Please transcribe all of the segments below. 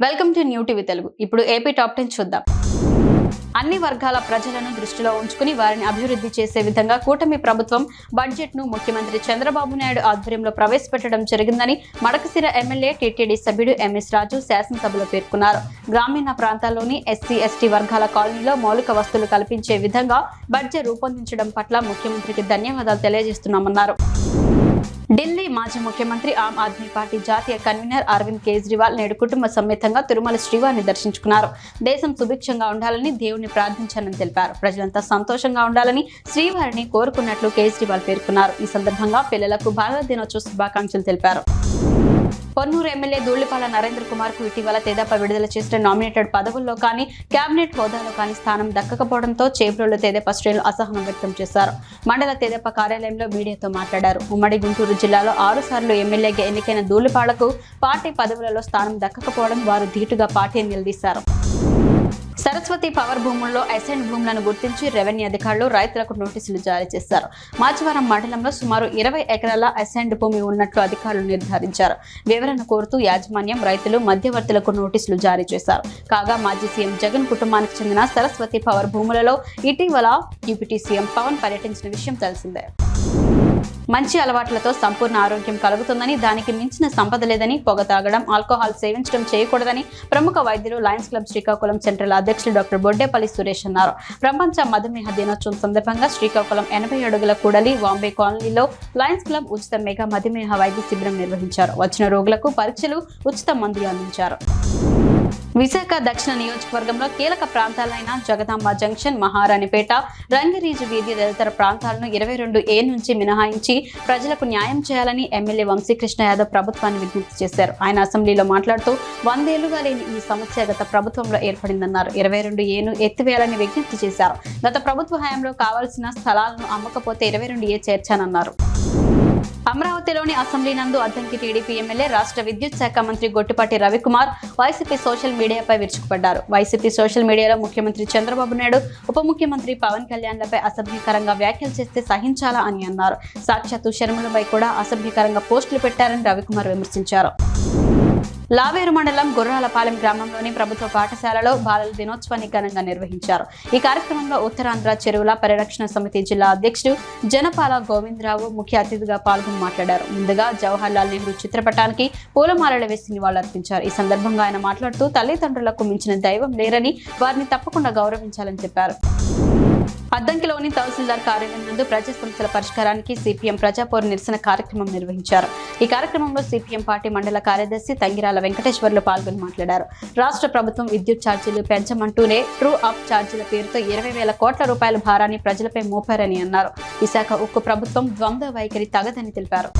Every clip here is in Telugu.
Welcome to new TV Telugu. ఇప్పుడు ఏపీ టాప్ 10 చూద్దాం. అన్ని వర్గాల ప్రజలను దృష్టిలో ఉంచుకుని వారిని అభివృద్ధి చేసే విధంగా కూటమి ప్రభుత్వం బడ్జెట్ ను ముఖ్యమంత్రి చంద్రబాబు నాయుడు ఆధ్వర్యంలో ప్రవేశపెట్టడం జరిగిందని మడకశిర ఎమ్మెల్యే టీటీడీ సభ్యుడు ఎంఎస్ రాజు శాసనసభలో పేర్కొన్నారు. గ్రామీణ ప్రాంతాల్లోని ఎస్సీ ఎస్టీ వర్గాల కాలనీలో మౌలిక వసతులు కల్పించే విధంగా బడ్జెట్ రూపొందించడం పట్ల ముఖ్యమంత్రికి ధన్యవాదాలు తెలియజేస్తున్నామన్నారు. ఢిల్లీ మాజీ ముఖ్యమంత్రి ఆమ్ ఆద్మీ పార్టీ జాతీయ కన్వీనర్ అరవింద్ కేజ్రీవాల్ నేడు కుటుంబ సమేతంగా తిరుమల శ్రీవారిని దర్శించుకున్నారు. దేశం సుభిక్షంగా ఉండాలని దేవుణ్ణి ప్రార్థించానని తెలిపారు. ప్రజలంతా సంతోషంగా ఉండాలని శ్రీవారిని కోరుకున్నట్లు కేజ్రీవాల్ పేర్కొన్నారు. ఈ సందర్భంగా పిల్లలకు భారత దినోత్సవ శుభాకాంక్షలు తెలిపారు. పొన్నూరు ఎమ్మెల్యే ధూళిపాల నరేంద్ర కుమార్ కు ఇటీవల తెదేపా విడుదల చేసిన నామినేటెడ్ పదవుల్లో కానీ కేబినెట్ హోదాలో కానీ స్థానం దక్కకపోవడంతో చేబ్రోలు తెదేపా శ్రేణులు అసహనం వ్యక్తం చేశారు. మండల తెదేపా కార్యాలయంలో మీడియాతో మాట్లాడారు. ఉమ్మడి గుంటూరు జిల్లాలో 6 సార్లు ఎమ్మెల్యేగా ఎన్నికైన ధూళిపాలకు పార్టీ పదవులలో స్థానం దక్కకపోవడం వారు ధీటుగా పార్టీని నిలదీశారు. సరస్వతి పవర్ భూముల్లో అసైన్ భూములను గుర్తించి రెవెన్యూ అధికారులు రైతులకు నోటీసులు జారీ చేశారు. మాచవరం మండలంలో సుమారు 20 ఎకరాల అసైన్డ్ భూమి ఉన్నట్లు అధికారులు నిర్ధారించారు. వివరణ కోరుతూ యాజమాన్యం రైతులు మధ్యవర్తులకు నోటీసులు జారీ చేశారు. కాగా మాజీ సీఎం జగన్ కుటుంబానికి చెందిన సరస్వతి పవర్ భూములలో ఇటీవల డిప్యూటీ సీఎం పవన్ పర్యటించిన విషయం తెలిసిందే. మంచి అలవాట్లతో సంపూర్ణ ఆరోగ్యం కలుగుతుందని, దానికి మించిన సంపద లేదని, పొగ తాగడం, ఆల్కహాల్ సేవించడం చేయకూడదని ప్రముఖ వైద్యులు లయన్స్ క్లబ్ శ్రీకాకుళం సెంట్రల్ అధ్యక్షులు డాక్టర్ బొడ్డేపల్లి సురేష్ అన్నారు. ప్రపంచ మధుమేహ దినోత్సవం సందర్భంగా శ్రీకాకుళం 80 అడుగుల కూడలి వాంబే కాలనీలో లయన్స్ క్లబ్ ఉచిత మెగా మధుమేహ వైద్య శిబిరం నిర్వహించారు. వచ్చిన రోగులకు పరీక్షలు, ఉచిత మందులు అందించారు. విశాఖ దక్షిణ నియోజకవర్గంలో కీలక ప్రాంతాలైన జగదాంబ జంక్షన్, మహారాణిపేట, రంగిరీజు వీధి తదితర ప్రాంతాలను 22A నుంచి మినహాయించి ప్రజలకు న్యాయం చేయాలని ఎమ్మెల్యే వంశీకృష్ణ యాదవ్ ప్రభుత్వాన్ని విజ్ఞప్తి చేశారు. ఆయన అసెంబ్లీలో మాట్లాడుతూ 100 ఏళ్లుగా లేని ఈ సమస్య గత ప్రభుత్వంలో ఏర్పడిందన్నారు. 22Aను ఎత్తివేయాలని విజ్ఞప్తి చేశారు. గత ప్రభుత్వ హయాంలో కావాల్సిన స్థలాలను అమ్మకపోతే 22A చేర్చానన్నారు. అమరావతిలోని అసెంబ్లీ నందు అద్దంకి టీడీపీ ఎమ్మెల్యే రాష్ట్ర విద్యుత్ శాఖ మంత్రి గొట్టిపాటి రవికుమార్ వైసీపీ సోషల్ మీడియాపై విరుచుకుపడ్డారు. వైసీపీ సోషల్ మీడియాలో ముఖ్యమంత్రి చంద్రబాబు నాయుడు, ఉప ముఖ్యమంత్రి పవన్ కళ్యాణ్లపై అసభ్యకరంగా వ్యాఖ్యలు చేస్తే సహించాలా అని అన్నారు. సాక్షాత్తు షర్మిలపై కూడా అసభ్యకరంగా పోస్టులు పెట్టారని రవికుమార్ విమర్శించారు. లావేరు మండలం గుర్రాలపాలెం గ్రామంలోని ప్రభుత్వ పాఠశాలలో బాలల దినోత్సవాన్ని ఘనంగా నిర్వహించారు. ఈ కార్యక్రమంలో ఉత్తరాంధ్ర చెరువుల పరిరక్షణ సమితి జిల్లా అధ్యక్షుడు జనపాల గోవిందరావు ముఖ్య అతిథిగా పాల్గొని మాట్లాడారు. ముందుగా జవహర్ లాల్ నెహ్రూ చిత్రపటానికి పూలమాలలు వేసి నివాళులర్పించారు. ఈ సందర్భంగా ఆయన మాట్లాడుతూ తల్లిదండ్రులకు మించిన దైవం లేరని, వారిని తప్పకుండా గౌరవించాలని చెప్పారు. అద్దంకిలోని తహసీల్దార్ కార్యాలయం నందు ప్రజా సమస్యల పరిష్కారానికి సిపిఎం ప్రజాపోరు నిరసన కార్యక్రమం నిర్వహించారు. ఈ కార్యక్రమంలో సిపిఎం పార్టీ మండల కార్యదర్శి తంగిరాల వెంకటేశ్వర్లు పాల్గొని మాట్లాడారు. రాష్ట్ర ప్రభుత్వం విద్యుత్ ఛార్జీలు పెంచమంటూనే ట్రూ అప్ ఛార్జీల పేరుతో 20,000 కోట్ల రూపాయల భారాన్ని ప్రజలపై మోపారని అన్నారు. విశాఖ ఉక్కు ప్రభుత్వం ద్వంద్వ వైఖరి తగదని తెలిపారు.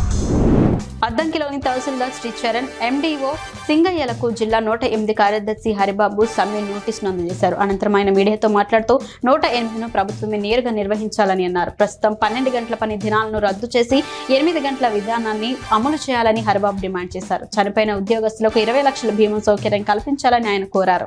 అద్దంకిలోని తహసీల్దార్ శ్రీ చరణ్, ఎండీఓ సింగయ్యలకు జిల్లా 108 కార్యదర్శి హరిబాబు సమ్మె నోటీసును అందజేశారు. అనంతరం ఆయన మీడియాతో మాట్లాడుతూ 108ను ప్రభుత్వమే నేరుగా నిర్వహించాలని అన్నారు. ప్రస్తుతం 12 గంటల పని దినాలను రద్దు చేసి 8 గంటల విధానాన్ని అమలు చేయాలని హరిబాబు డిమాండ్ చేశారు. చనిపోయిన ఉద్యోగస్తులకు 20 లక్షల బీమా సౌకర్యం కల్పించాలని ఆయన కోరారు.